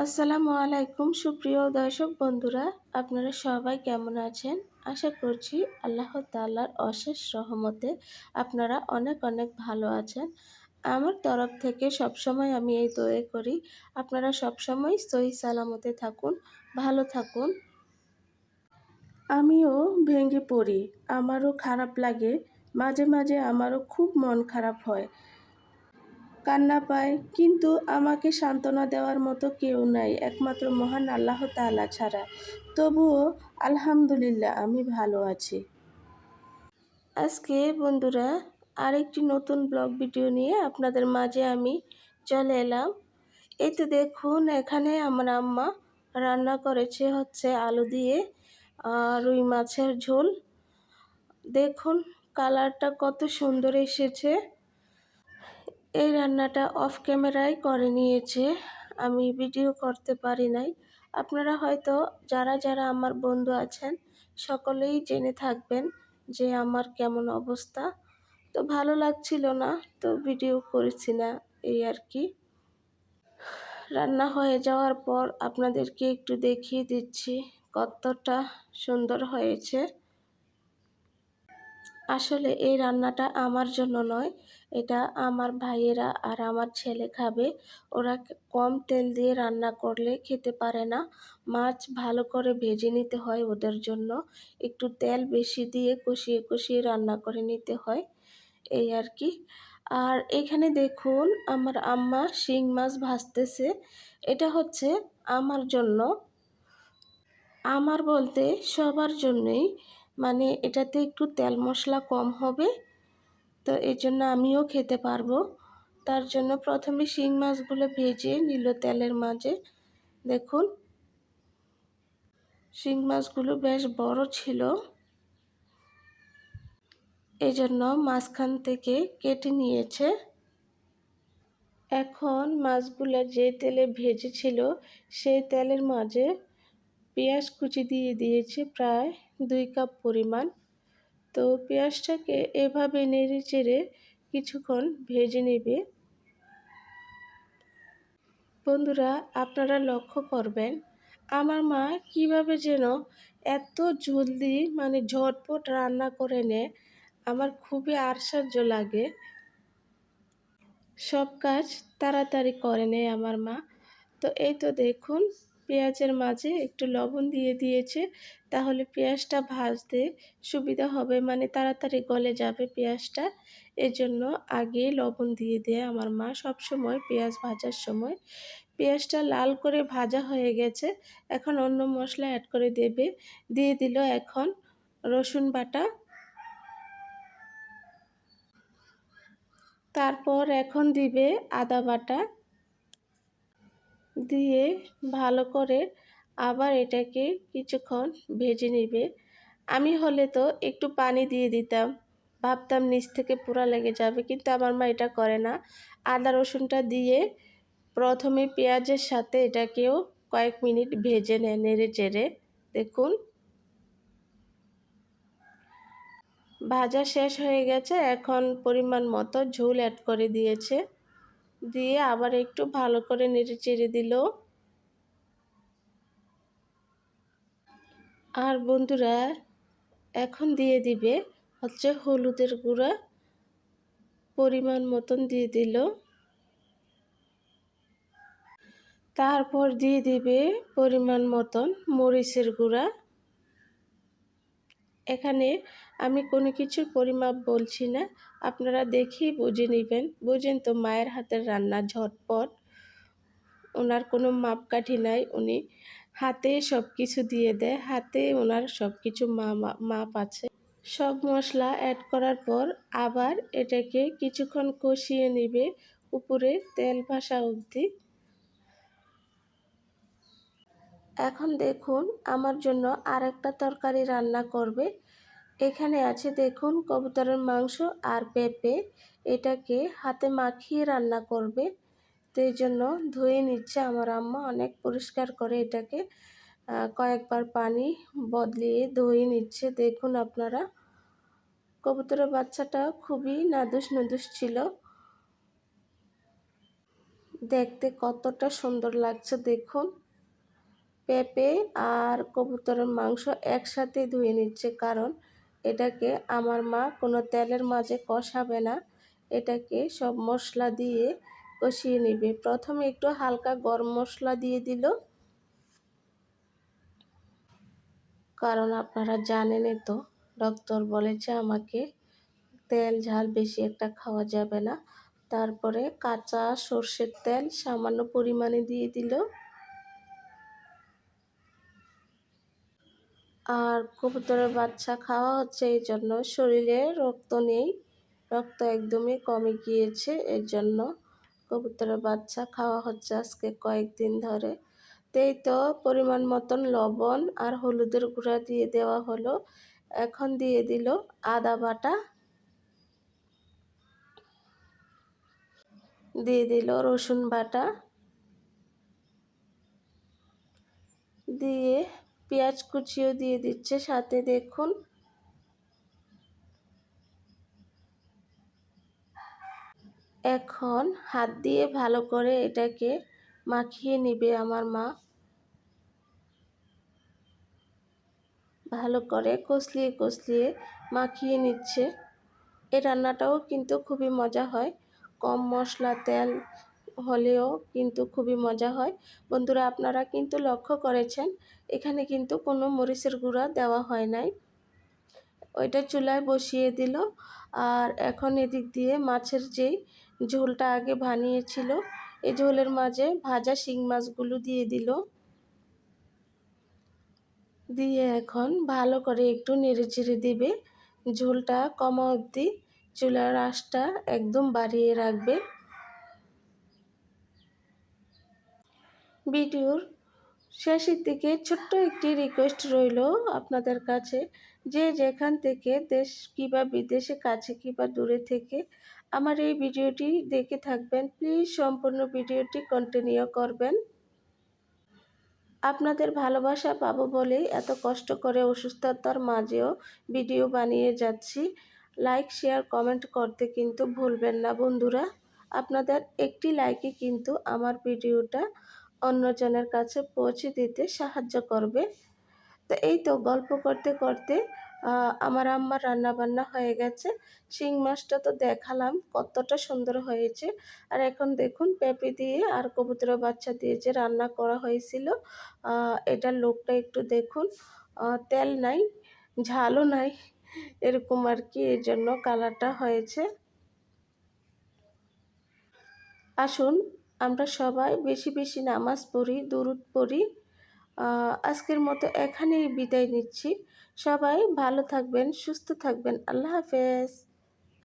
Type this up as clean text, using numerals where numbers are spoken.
আসসালামু আলাইকুম সুপ্রিয় দর্শক বন্ধুরা, আপনারা সবাই কেমন আছেন? আশা করছি আল্লাহ তাআলার অশেষ রহমতে আপনারা অনেক অনেক ভালো আছেন। আমার তরফ থেকে সবসময় আমি এই দোয়া করি আপনারা সবসময় সহি সালামতে থাকুন, ভালো থাকুন। আমিও ভেঙে পড়ি, আমারও খারাপ লাগে, মাঝে মাঝে আমারও খুব মন খারাপ হয়, কান্না পায়, কিন্তু আমাকে সান্ত্বনা দেওয়ার মতো কেউ নাই একমাত্র মহান আল্লাহ তাআলা ছাড়া। তবুও আলহামদুলিল্লাহ আমি ভালো আছি। আজকে বন্ধুরা আরেকটি নতুন ব্লগ ভিডিও নিয়ে আপনাদের মাঝে আমি চলে এলাম। এই তো দেখুন, এখানে আমার আম্মা রান্না করেছে হচ্ছে আলু দিয়ে রুই মাছের ঝোল। দেখুন কালারটা কত সুন্দর এসেছে। এই রান্নাটা অফ ক্যামেরায় করে নিয়েছে, আমি ভিডিও করতে পারি নাই। আপনারা হয়তো যারা যারা আমার বন্ধু আছেন সকলেই জেনে থাকবেন যে আমার কেমন অবস্থা। তো ভালো লাগছিল না, তো ভিডিও করেছি না, এই আর কি। রান্না হয়ে যাওয়ার পর আপনাদেরকে একটু দেখিয়ে দিচ্ছি কতটা সুন্দর হয়েছে। আসলে এই রান্নাটা আমার জন্য নয়, এটা আমার ভাইয়েরা আর আমার ছেলে খাবে। ওরা কম তেল দিয়ে রান্না করলে খেতে পারে না। মাছ ভালো করে ভেজে নিতে হয় ওদের জন্য, একটু তেল বেশি দিয়ে কষিয়ে কষিয়ে রান্না করে নিতে হয়, এই আর কি। আর এখানে দেখুন আমার আম্মা শিং মাছ ভাজতেছে। এটা হচ্ছে আমার জন্য, আমার বলতে সবার জন্যই, মানে এটাতে একটু তেল মশলা কম হবে, তো এই জন্য আমিও খেতে পারবো। তার জন্য প্রথমে শিং মাছগুলো ভেজে নিল তেলের মাঝে। দেখুন শিং মাছগুলো বেশ বড় ছিল, এই জন্য মাঝখান থেকে কেটে নিয়েছে। এখন মাছগুলো যে তেলে ভেজেছিল সেই তেলের মাঝে পেঁয়াজ কুচি দিয়ে দিয়েছে প্রায় 2 কাপ পরিমাণ। তো পেঁয়াজটাকে এভাবে নেড়ে চেড়ে কিছুক্ষণ ভেজে নেবে। বন্ধুরা আপনারা লক্ষ্য করবেন আমার মা কিভাবে যেন এত জলদি মানে ঝটপট রান্না করে নেয়, আমার খুবই আশ্চর্য লাগে। সব কাজ তাড়াতাড়ি করে নেয় আমার মা। তো এই তো দেখুন পেঁয়াজের মাঝে একটু লবণ দিয়ে দিয়েছে, তাহলে পেঁয়াজটা ভাজতে সুবিধা হবে, মানে তাড়াতাড়ি গলে যাবে পেঁয়াজটা। এজন্য আগে লবণ দিয়ে দেয় আমার মা সব সময় পেঁয়াজ ভাজার সময়। পেঁয়াজটা লাল করে ভাজা হয়ে গেছে, এখন অন্য মশলা অ্যাড করে দেবে। দিয়ে দিল এখন রসুন বাটা, তারপর এখন দিবে আদা বাটা, দিয়ে ভালো করে আবার এটাকে কিছুক্ষণ ভেজে নেবে। আমি হলে তো একটু পানি দিয়ে দিতাম, ভাবতাম নিচ থেকে পুরা লেগে যাবে, কিন্তু আমার মা এটা করে না। আদা রসুনটা দিয়ে প্রথমে পেঁয়াজের সাথে এটাকেও কয়েক মিনিট ভেজে নেয় নেড়ে চেড়ে। দেখুন ভাজা শেষ হয়ে গেছে, এখন পরিমাণ মতো ঝোল অ্যাড করে দিয়েছে, দিয়ে আবার একটু ভালো করে নেড়ে চেড়ে দিল। আর বন্ধুরা এখন দিয়ে দিবে হচ্ছে হলুদের গুঁড়া, পরিমাণ মতন দিয়ে দিল। তারপর দিয়ে দিবে পরিমাণ মতন মরিচের গুঁড়া। এখানে আমি কোনো কিছুর পরিমাপ বলছি না, আপনারা দেখেই বুঝে নেবেন। বুঝেন তো মায়ের হাতের রান্না ঝটপট, ওনার কোনো মাপকাঠি নাই, উনি হাতে সব কিছু দিয়ে দেয়, হাতে ওনার সব কিছু মাপ আছে। সব মশলা অ্যাড করার পর আবার এটাকে কিছুক্ষণ কষিয়ে নেবে উপরে তেল ভাসা অবধি। এখন দেখুন আমার জন্য আরেকটা তরকারি রান্না করবে। এখানে আছে দেখুন কবুতরের মাংস আর পেঁপে, এটাকে হাতে মাখিয়ে রান্না করবে। তো এই জন্য ধুয়ে নিচ্ছে আমার আম্মা, অনেক পরিষ্কার করে এটাকে কয়েকবার পানি বদলিয়ে ধুয়ে নিচ্ছে। দেখুন আপনারা কবুতরের বাচ্চাটা খুবই নাদুস নুদুস ছিল। দেখতে কতটা সুন্দর লাগছে দেখুন। পেঁপে আর কবুতরের মাংস একসাথে ধুয়ে নিচ্ছে, কারণ এটাকে আমার মা কোনো তেলের মাঝে কষাবে না, এটাকে সব মশলা দিয়ে কষিয়ে নেবে। প্রথমে একটু হালকা গরম মশলা দিয়ে দিল, কারণ আপনারা জানেনই তো, ডক্টর বলেছে আমাকে তেল ঝাল বেশি একটা খাওয়া যাবে না। তারপরে কাঁচা সর্ষের তেল সামান্য পরিমাণে দিয়ে দিল। আর কবুতরের বাচ্চা খাওয়া হচ্ছে এই জন্য, শরীরে রক্ত নেই, রক্ত একদমই কমে গিয়েছে, এর জন্য কবুতরের বাচ্চা খাওয়া হচ্ছে আজকে কয়েকদিন ধরে। এই তো পরিমাণ মতন লবণ আর হলুদের গুঁড়া দিয়ে দেওয়া হলো। এখন দিয়ে দিল আদা বাটা, দিয়ে দিল রসুন বাটা, দিয়ে পেঁয়াজ কুচিও দিয়ে দিচ্ছে সাথে দেখুন। এখন হাত দিয়ে ভালো করে এটাকে মাখিয়ে নিবে আমার মা, ভালো করে কষলিয়ে কষলিয়ে মাখিয়ে নিচ্ছে। এই রান্নাটাও কিন্তু খুবই মজা হয়, কম মশলা তেল হলেও কিন্তু খুবই মজা হয়। বন্ধুরা, আপনারা কিন্তু লক্ষ্য করেছেন এখানে কিন্তু কোনো মরিচের গুঁড়া দেওয়া হয় নাই। ওইটা চুলায় বসিয়ে দিল, আর এখন এদিক দিয়ে মাছের যেই ঝোলটা আগে বানিয়েছিল, এই ঝোলের মাঝে ভাজা শিং মাছগুলো দিয়ে দিল, দিয়ে এখন ভালো করে একটু নেড়েচেড়ে দিবে। ঝোলটা কমা অবধি চুলার আঁচটা একদম বাড়িয়ে রাখবে। ভিডিওর শেষের দিকে ছোট্ট একটি রিকোয়েস্ট রইল আপনাদের কাছে, যে যেখান থেকে দেশ কিংবা বিদেশে, কাছে কিংবা দূরে থেকে আমার এই ভিডিওটি দেখে থাকবেন, প্লিজ সম্পূর্ণ ভিডিওটি কন্টিনিউ করবেন। আপনাদের ভালোবাসা পাবো বলেই এত কষ্ট করে অসুস্থতার মাঝেও ভিডিও বানিয়ে যাচ্ছি। লাইক শেয়ার কমেন্ট করতে কিন্তু ভুলবেন না বন্ধুরা। আপনাদের একটি লাইকে কিন্তু আমার ভিডিওটা অন্যজনের কাছে পৌঁছে দিতে সাহায্য করবে। তো এই তো গল্প করতে করতে আমার আম্মার রান্নাবান্না হয়ে গেছে। শিং মাছটা তো দেখালাম কতটা সুন্দর হয়েছে। আর এখন দেখুন পেঁপে দিয়ে আর কবুতরের বাচ্চা দিয়ে যে রান্না করা হয়েছিল, এটার লোকটা একটু দেখুন, তেল নাই, ঝালও নাই, এরকম আর কি, এই জন্য কালারটা হয়েছে। আসুন আমরা সবাই বেশি বেশি নামাজ পড়ি, দুরূদ পড়ি। আজকের মতো এখানেই বিদায় নিচ্ছি। সবাই ভালো থাকবেন, সুস্থ থাকবেন। আল্লাহ হাফেজ।